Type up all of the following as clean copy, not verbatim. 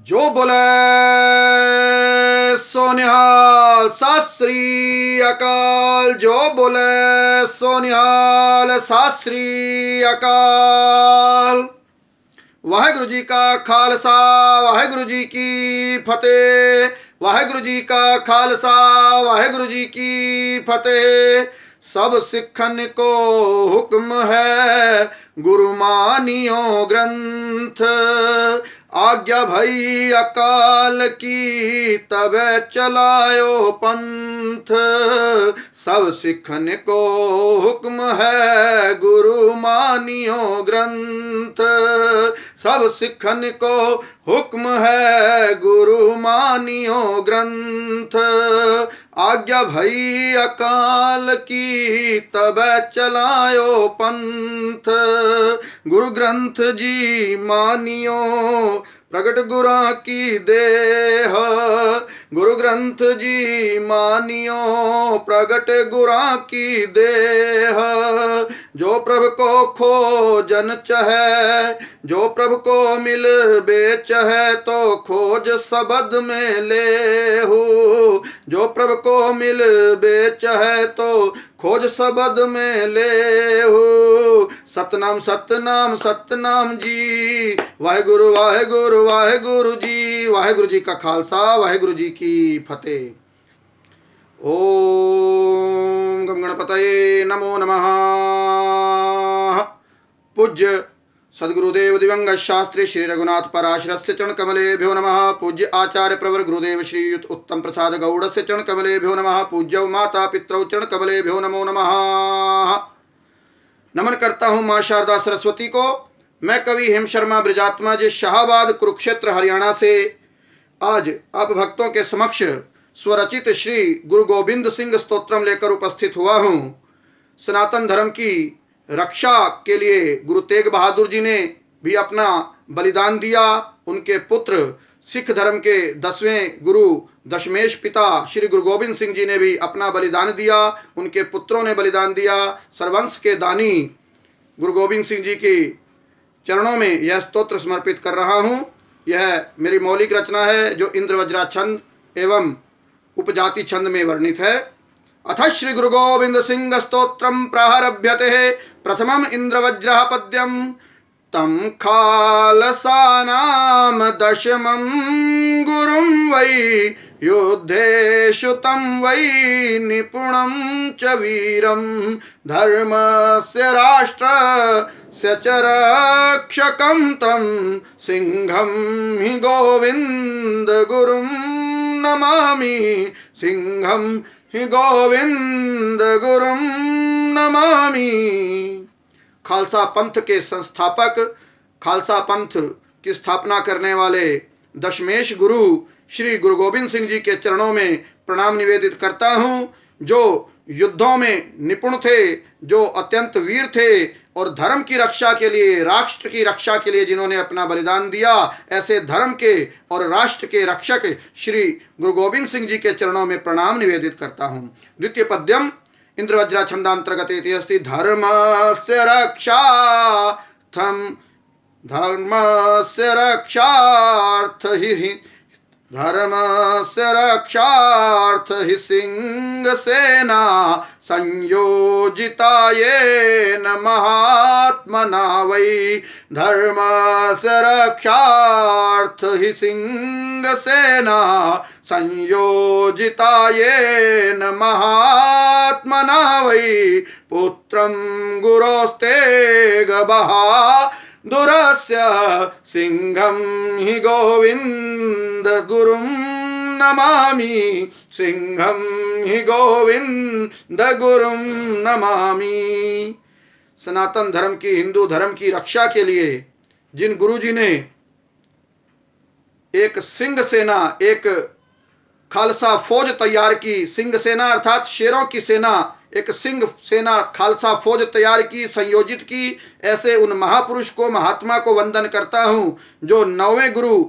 जो बोले सो निहाल, सत श्री अकाल। जो बोले सो निहाल, सत श्री अकाल। वाहेगुरु जी का खालसा, वाहेगुरु जी की फतेह। वाहेगुरु जी का खालसा, वाहेगुरु जी की फतेह। सब सिखन को हुक्म है, गुरु मानियो ग्रंथ। आज्ञा भई अकाल की, तबे चलायो पंथ। सब सिखन को हुक्म है, गुरु मानियो ग्रंथ। सब सिखन को हुक्म है, गुरु मानियो ग्रंथ। आज्ञा भई अकाल की, तब चलायो पंथ। गुरु ग्रंथ जी मानियो, प्रगट गुरा की देह। गुरु ग्रंथ जी मानियो, प्रगट गुरा की देह। जो प्रभु को खोजन चहे, जो प्रभु को मिल बेच है, तो खोज सबद में ले हो। जो प्रभु को मिल बेच है, तो खोज सबद में ले हो। सतनाम सतनाम सतनाम जी, वाहेगुरु वाहेगुरु वाहेगुरु जी। वाहेगुरु जी का खालसा, वाहेगुरु जी की फतेह। ओम गम गणपतये नमो नमः। पूज्य सद्गुरुदेव दिवंगत शास्त्री श्री रघुनाथ पराशरस्य चरण कमलेभ्यो नमः। पूज्य आचार्य प्रवर गुरुदेव श्रीयुत उत्तम प्रसाद गौड़स्य चरण कमलेभ्यो नमः। पूज्य माता पितरौ चरण कमलेभ्यो नमो नमः। नमन करता हूँ माँ शारदा सरस्वती को। मैं कवि हेम शर्मा ब्रजात्मा जी शाहबाद कुरुक्षेत्र हरियाणा से आज आप भक्तों के समक्ष स्वरचित श्री गुरु गोविंद सिंह स्तोत्रम लेकर उपस्थित हुआ हूँ। सनातन धर्म की रक्षा के लिए गुरु तेग बहादुर जी ने भी अपना बलिदान दिया। उनके पुत्र सिख धर्म के 10वें गुरु दशमेश पिता श्री गुरु गोविंद सिंह जी ने भी अपना बलिदान दिया। उनके पुत्रों ने बलिदान दिया। सर्वंश के दानी गुरु गोविंद सिंह जी के चरणों में यह स्तोत्र समर्पित कर रहा हूँ। यह मेरी मौलिक रचना है जो इंद्र वज्रा छंद एवं उपजाति छंद में वर्णित है। अथ श्री गुरु गोविंद सिंह स्तोत्रम प्रारभ्यते। प्रथमम इंद्र वज्र पद्यम तम खालसानाम दशमं गुरुं वै युद्धेषु तं वै निपुणं च वीरं धर्मस्य राष्ट्रस्य च रक्षकं तं सिंहं हि गोविंद गुरुं नमामि। सिंहं हि गोविंद गुरुं नमामि। खालसा पंथ के संस्थापक, खालसा पंथ की स्थापना करने वाले दशमेश गुरु श्री गुरु गोविंद सिंह जी के चरणों में प्रणाम निवेदित करता हूँ। जो युद्धों में निपुण थे, जो अत्यंत वीर थे और धर्म की रक्षा के लिए, राष्ट्र की रक्षा के लिए जिन्होंने अपना बलिदान दिया, ऐसे धर्म के और राष्ट्र के रक्षक श्री गुरु गोविंद सिंह जी के चरणों में प्रणाम निवेदित करता हूँ। द्वितीय पद्यम इंद्रवज्रा छंदांतर्गत इति अस्ति। धर्मस्य रक्षार्थं, धर्मस्य रक्षार्थ हि, धर्मस्य रक्षार्थ हि सिंह सेना संयोजिता येन महात्मना वै। धर्मस्य रक्षार्थ हि सिंह सेना संयोजिता येन महात्मना वै। पुत्रं गुरोस्तेग बहादुरस्य सिंहं हि गोविंद गुरुं नमामि। सिंहं हि गोविंद गुरुं नमामि। सनातन धर्म की, हिंदू धर्म की रक्षा के लिए जिन गुरुजी ने एक सिंह सेना, एक खालसा फौज तैयार की, सिंह सेना अर्थात शेरों की सेना, एक सिंह सेना खालसा फौज तैयार की, संयोजित की, ऐसे उन महापुरुष को, महात्मा को वंदन करता हूँ जो 9वें गुरु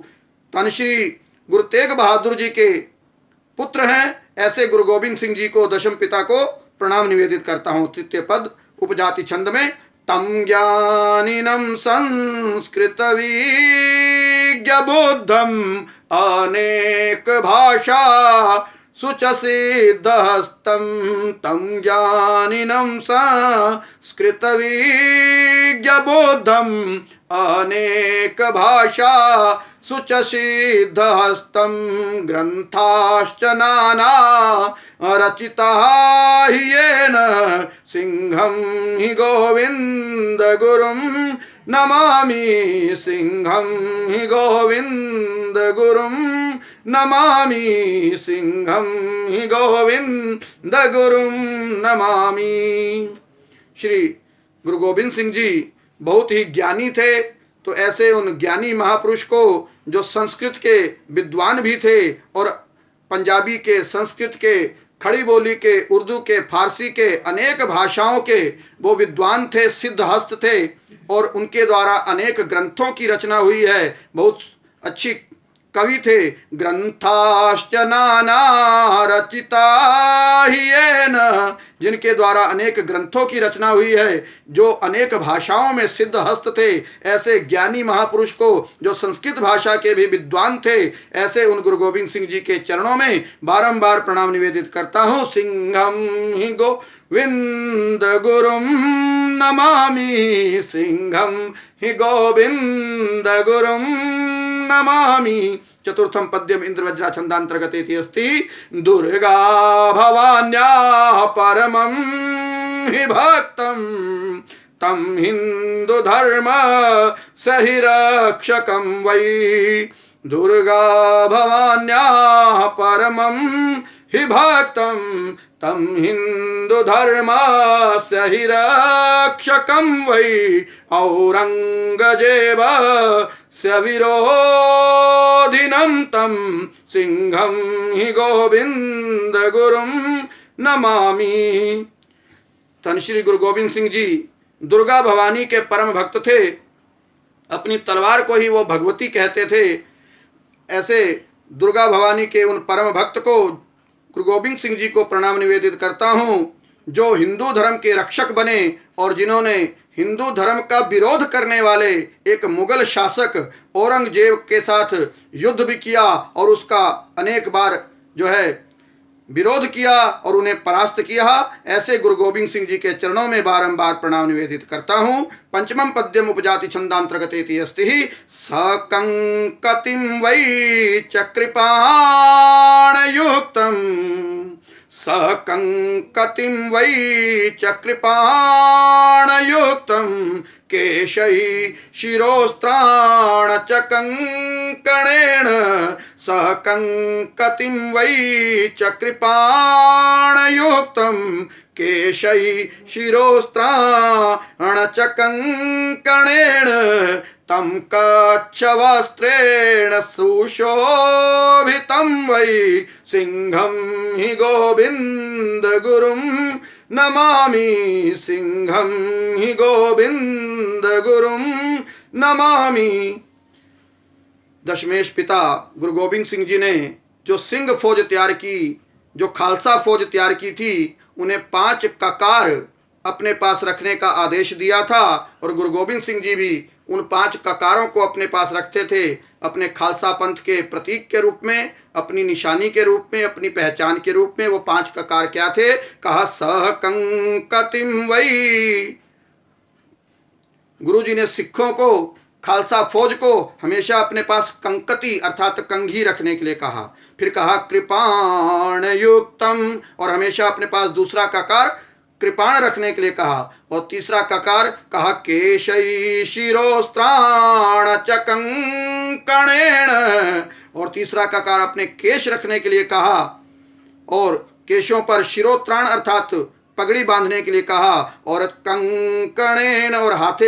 तनश्री गुरु तेग बहादुर जी के पुत्र हैं। ऐसे गुरु गोविंद सिंह जी को, दशम पिता को प्रणाम निवेदित करता हूँ। तृतीय पद उपजाति छंद में तं ज्ञानिनं संस्कृतविज्ञबुद्धम् अनेक भाषा सुचसिद्धहस्तं तं ज्ञानिनं संस्कृतविज्ञबुद्धम् अनेक भाषा सुचसिद्धहस्तं ग्रन्थाश्च नाना रचिताः येन सिंहं हि गोविन्द गुरुं नमामि सिंहं हि गोविन्द गुरुं नमामि सिंहं हि गोविन्द गुरुं नमामि। श्री गुरु गोविंद सिंह जी बहुत ही ज्ञानी थे, तो ऐसे उन ज्ञानी महापुरुष को जो संस्कृत के विद्वान भी थे और पंजाबी के, संस्कृत के, खड़ी बोली के, उर्दू के, फारसी के, अनेक भाषाओं के वो विद्वान थे, सिद्धहस्त थे और उनके द्वारा अनेक ग्रंथों की रचना हुई है। बहुत अच्छी कवि थे। ग्रंथाश्च नाना रचिता येन, जिनके द्वारा अनेक ग्रंथों की रचना हुई है, जो अनेक भाषाओं में सिद्ध हस्त थे। ऐसे ज्ञानी महापुरुष को जो संस्कृत भाषा के भी विद्वान थे, ऐसे उन गुरु गोविंद सिंह जी के चरणों में बारंबार प्रणाम निवेदित करता हूँ। सिंहम हि गोविंद गुरुम नमामि सिंहम हि गोविंद गुरुम नमामि। चतुर्थम पद्यम इंद्रवज्रा छंदांतर्गते अस्ति। दुर्गा भवान्याः परमं हि भक्तं तं हिंदु धर्म सहि रक्षकं वै। दुर्गा भवान्याः परमं हि भक्तं तं हिंदु धर्म सहि रक्षकं वै। औरंगजेब विरोधिनं तं सिंहं हि गोविंद गुरुं नमामि। धन श्री गुरु गोविंद सिंह जी दुर्गा भवानी के परम भक्त थे। अपनी तलवार को ही वो भगवती कहते थे। ऐसे दुर्गा भवानी के उन परम भक्त को गुरु गोविंद सिंह जी को प्रणाम निवेदित करता हूँ, जो हिंदू धर्म के रक्षक बने और जिन्होंने हिंदू धर्म का विरोध करने वाले एक मुगल शासक औरंगजेब के साथ युद्ध भी किया और उसका अनेक बार जो है विरोध किया और उन्हें परास्त किया। ऐसे गुरु गोविंद सिंह जी के चरणों में बारंबार प्रणाम निवेदित करता हूँ। पंचमम पद्यम उपजाति छंदांतर्गते अस्ति। सकंकतिं वै चकृपाणयुक्तं सकंकतिं वै चकृपाणयुक्तं केशै शिरोस्त्राण च कंकणेन। सकंकतिं वै चकृपाणयुक्तं केशै शिरोस्त्राण च कंकणेन। तं कच्छवस्त्रेण सुशोभितं वै सिंहं हि गोविंद गुरुं नमामि सिंहं हि गोविंद गुरुं नमामि। दशमेश पिता गुरु गोविंद सिंह जी ने जो सिंह फौज तैयार की, जो खालसा फौज तैयार की थी, उन्हें 5 ककार अपने पास रखने का आदेश दिया था और गुरु गोविंद सिंह जी भी उन 5 ककारों को अपने पास रखते थे। अपने खालसा पंथ के प्रतीक के रूप में, अपनी निशानी के रूप में, अपनी पहचान के रूप में वो 5 ककार क्या थे? कहा सहकंकतिम वै। गुरु जी ने सिखों को, खालसा फौज को हमेशा अपने पास कंकति अर्थात कंघी रखने के लिए कहा। फिर कहा कृपाण युक्तम, और हमेशा अपने पास दूसरा ककार कृपाण रखने के लिए कहा। और तीसरा ककार कहा केशै शिरोस्त्राण च कंकणेन, और तीसरा ककार अपने केश रखने के लिए कहा और केशों पर शिरोत्राण अर्थात पगड़ी बांधने के लिए कहा। और कंकणेन, और हाथ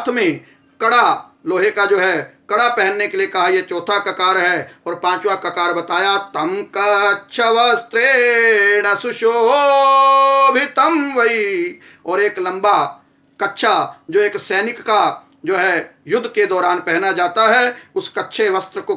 में कड़ा, लोहे का जो है कड़ा पहनने के लिए कहा। ये चौथा ककार है। और 5वां ककार बताया तम कच्छवस्त्रेण सुशोभितम वै, और एक लंबा कच्छा जो एक सैनिक का जो है युद्ध के दौरान पहना जाता है, उस कच्छ वस्त्र को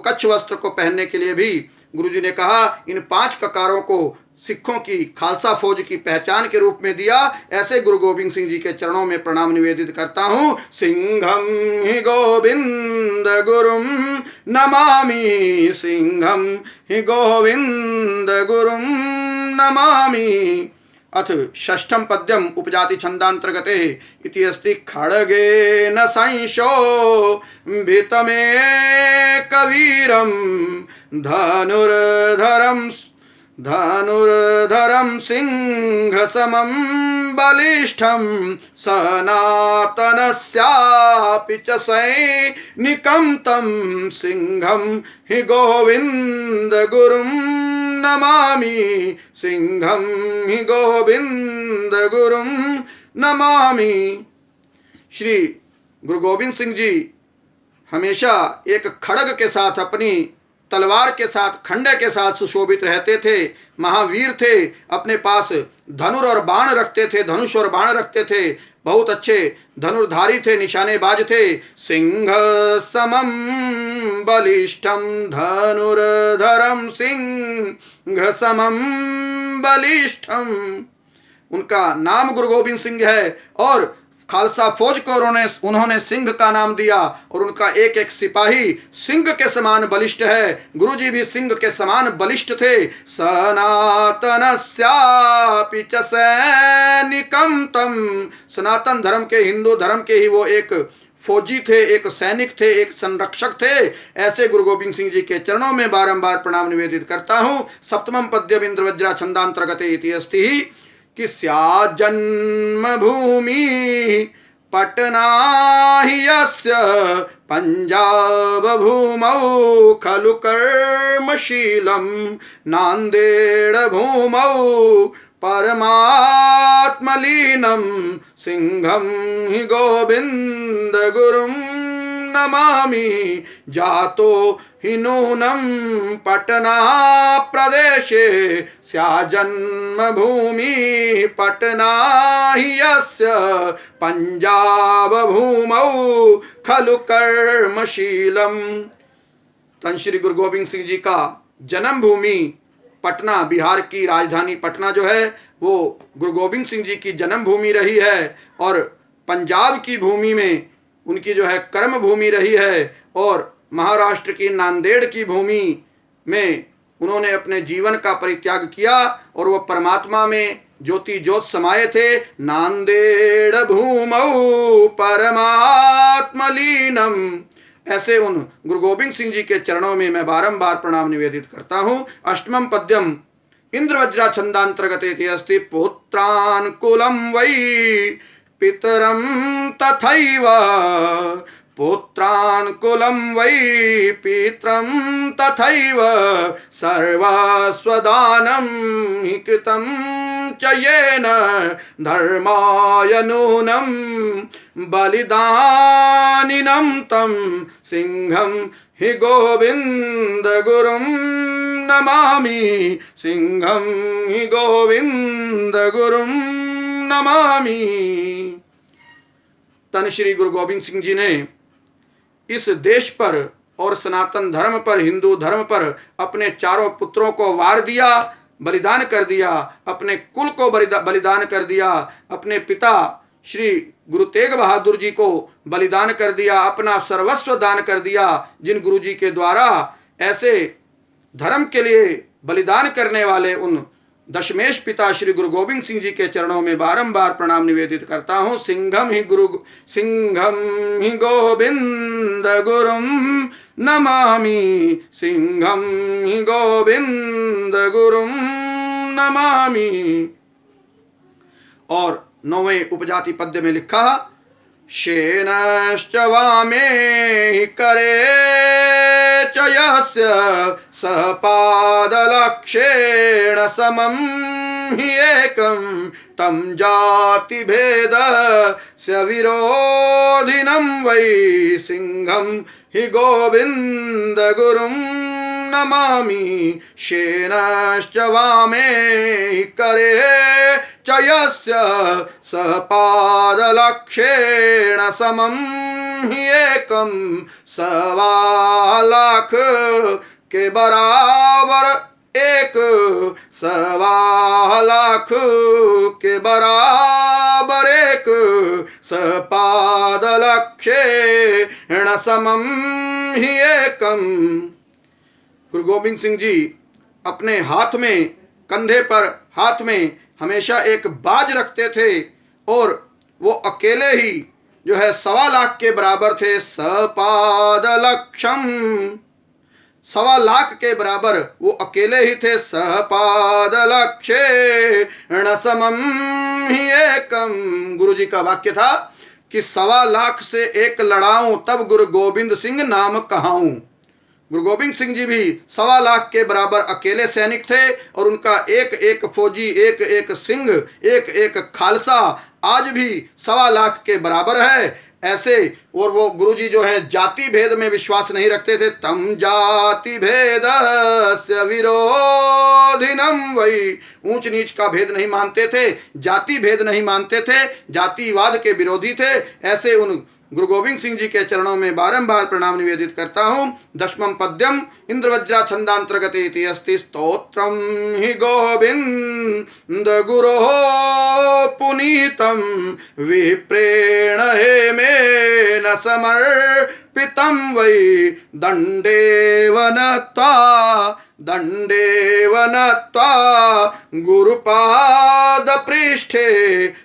पहनने के लिए भी गुरुजी ने कहा इन 5 ककारों को सिखों की खालसा फौज की पहचान के रूप में दिया। ऐसे गुरु गोविंद सिंह जी के चरणों में प्रणाम निवेदित करता हूँ। सिंघम हि गोविंद गुरुम नमामि, सिंघम हि गोविंद गुरुम नमामि। अथ षष्ठम पद्यम उपजाति छंदांतर्गते इति अस्ति। खड्गेन संशोभितमे कवीरम धनुर्धरं सिंहसमं बलिष्ठं सनातनस्यापि च सैनिकं तं सिंहं हि गोविंद गुरुं नमामि, सिंहं हि गोविंद गुरुं नमामि। श्री गुरु गोविंद सिंह जी हमेशा एक खड्ग के साथ, अपनी तलवार के साथ, खंडे के साथ सुशोभित रहते थे। महावीर थे, अपने पास धनुर और बाण रखते थे, धनुष और बाण रखते थे। बहुत अच्छे धनुर्धारी थे, निशानेबाज थे। सिंह समम बलिष्ठम धनुर्धरम सिंह समम बलिष्ठम, उनका नाम गुरु गोविंद सिंह है। और खालसा फौज को उन्होंने सिंह का नाम दिया और उनका एक एक सिपाही सिंह के समान बलिष्ठ है। गुरुजी भी सिंह के समान बलिष्ठ थे। सनातनस्यापि च सैनिकं तम, सनातन धर्म के, हिंदू धर्म के ही वो एक फौजी थे, एक सैनिक थे, एक संरक्षक थे। ऐसे गुरु गोविंद सिंह जी के चरणों में बारंबार प्रणाम निवेदित करता हूँ। सप्तमम पद्यम इंद्रवज्रा छंदांतर्गते इति अस्ति कि स्या जन्मभूमि पटना हि यस्य पंजाब भूमौ खलु कर्मशीलं नांदेड़ भूमौ परमात्मलीनं सिंहं हि गोविंद गुरुं नमामि। जातो हि नूनं पटना प्रदेशे स्या जन्मभूमि पटना हि यस्य पंजाब भूमौ खलु कर्मशीलम। तन श्री गुरु गोविंद सिंह जी का जन्म भूमि पटना, बिहार की राजधानी पटना जो है वो गुरु गोविंद सिंह जी की जन्म भूमि रही है। और पंजाब की भूमि में उनकी जो है कर्म भूमि रही है। और महाराष्ट्र की नांदेड़ की भूमि में उन्होंने अपने जीवन का परित्याग किया और वह परमात्मा में ज्योति ज्योत समाये थे। नांदेड़ भूमौ परमात्मलीनम। ऐसे उन गुरु गोविंद सिंह जी के चरणों में मैं बारंबार प्रणाम निवेदित करता हूँ। अष्टमम पद्यम इंद्रवज्रा छंदांतर्गते अस्ति। पुत्रानुकूलं वै पितरं तथैव, पुत्रानुकूलं वै पितरं तथैव सर्वस्वदानं हि कृतं च येन धर्माय नूनं बलिदानिनं तं सिंहं हि गोविंद गुरुं नमामि, सिंहं हि गोविंद गुरुं नमामि। तन श्री गुरु गोविंद सिंह जी ने इस देश पर और सनातन धर्म पर, हिंदू धर्म पर अपने चारों पुत्रों को वार दिया, बलिदान कर दिया। अपने कुल को बलिदान कर दिया। अपने पिता श्री गुरु तेग बहादुर जी को बलिदान कर दिया, अपना सर्वस्व दान कर दिया। जिन गुरु जी के द्वारा ऐसे धर्म के लिए बलिदान करने वाले उन दशमेश पिता श्री गुरु गोविंद सिंह जी के चरणों में बारंबार प्रणाम निवेदित करता हूँ। सिंघम ही गोविंद गुरुं नमामि, सिंघम ही गोविंद गुरुं नमामि। और 9वें उपजाति पद्य में लिखा। शेनश्च वामे हि करे च यस्य सहपादलक्षेण समं हि एकं तं जातिभेदस्य विरोधिनं वै सिंहं हि गोविंद गुरुं नमामि। शेनश्च वामे हि करे च यस्य सहपादलक्षेण समं हि एकं 1.25 लाख के बराबर एक 1.25 लाख के बराबर एक सपादलक्षेण समम ही एकम। गुरु गोविंद सिंह जी अपने हाथ में, कंधे पर हाथ में हमेशा एक बाज रखते थे और वो अकेले ही जो है 1.25 लाख के बराबर थे। सपादलक्षम, 1.25 लाख के बराबर वो अकेले ही थे। सपादलक्षेण समम ही एकम। गुरु जी का वाक्य था कि 1.25 लाख से एक लड़ाऊं तब गुरु गोविंद सिंह नाम कहाऊं। गुरु गोविंद सिंह जी भी 1.25 लाख के बराबर अकेले सैनिक थे और उनका एक एक फौजी, एक एक सिंह, एक एक खालसा आज भी 1.25 लाख के बराबर है। ऐसे, और वो गुरु जी जो है जाति भेद में विश्वास नहीं रखते थे। तम जाति भेदस्य विरोधिनम वही, ऊंच नीच का भेद नहीं मानते थे, जाति भेद नहीं मानते थे, जातिवाद के विरोधी थे। ऐसे उन गुरु गोविंद सिंह जी के चरणों में बारंबार प्रणाम निवेदित करता हूँ। 10वां पद्यम इंद्रवज्रा छंदांतर्गत इति अस्ति। स्तोत्रम हि गोविंद गुरो पुनीतम विप्रेण हेमेन समर्पितम वै दंडेव नत्वा गुरुपाद पृष्ठे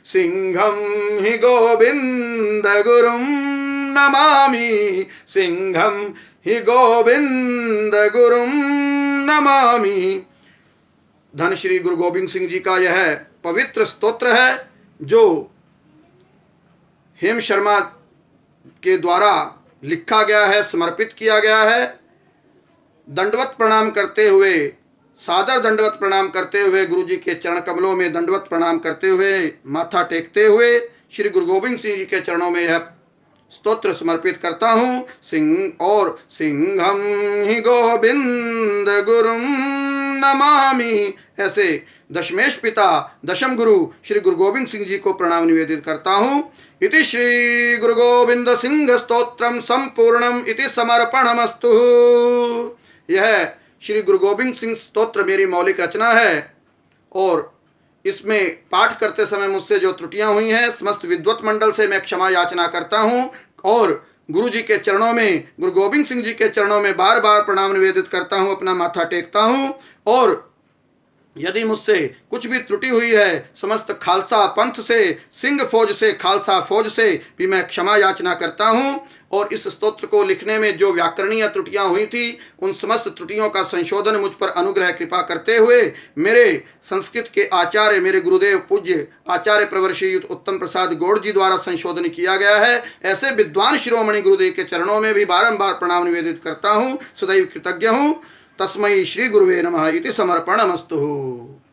सिंहम हि गोविंद गुरुम नमामि। सिंहम हि गोविंद गुरुम नमामि। धन श्री गुरु गोविंद सिंह जी का यह पवित्र स्तोत्र है जो हेम शर्मा के द्वारा लिखा गया है, समर्पित किया गया है। दंडवत प्रणाम करते हुए, सादर दंडवत प्रणाम करते हुए, गुरु जी के चरण कमलों में दंडवत प्रणाम करते हुए, माथा टेकते हुए श्री गुरु गोविंद सिंह जी के चरणों में यह स्तोत्र समर्पित करता हूँ। सिंहम ही गोविंद गुरुम नमामि। ऐसे दशमेश पिता दशम गुरु श्री गुरु गोविंद सिंह जी को प्रणाम निवेदित करता हूँ। इति श्री गुरु गोविंद सिंह स्तोत्रम संपूर्णम इति समर्पणमस्तु। यह श्री गुरु गोविंद सिंह स्तोत्र मेरी मौलिक रचना है और इसमें पाठ करते समय मुझसे जो त्रुटियां हुई हैं समस्त विद्वत मंडल से मैं क्षमा याचना करता हूं और गुरु जी के चरणों में, गुरु गोविंद सिंह जी के चरणों में बार बार प्रणाम निवेदित करता हूं, अपना माथा टेकता हूं। और यदि मुझसे कुछ भी त्रुटि हुई है समस्त खालसा पंथ से, सिंह फौज से, खालसा फौज से भी मैं क्षमा याचना करता हूं। और इस स्तोत्र को लिखने में जो व्याकरणीय त्रुटियां हुई थी उन समस्त त्रुटियों का संशोधन मुझ पर अनुग्रह कृपा करते हुए मेरे संस्कृत के आचार्य, मेरे गुरुदेव पूज्य आचार्य प्रवर श्रीयुत उत्तम प्रसाद गौड़ जी द्वारा संशोधन किया गया है। ऐसे विद्वान शिरोमणि गुरुदेव के चरणों में भी बारंबार प्रणाम निवेदित करता हूँ। सदैव कृतज्ञ हूँ। तस्मै श्री गुरुवे नमः इति समर्पणमस्तु।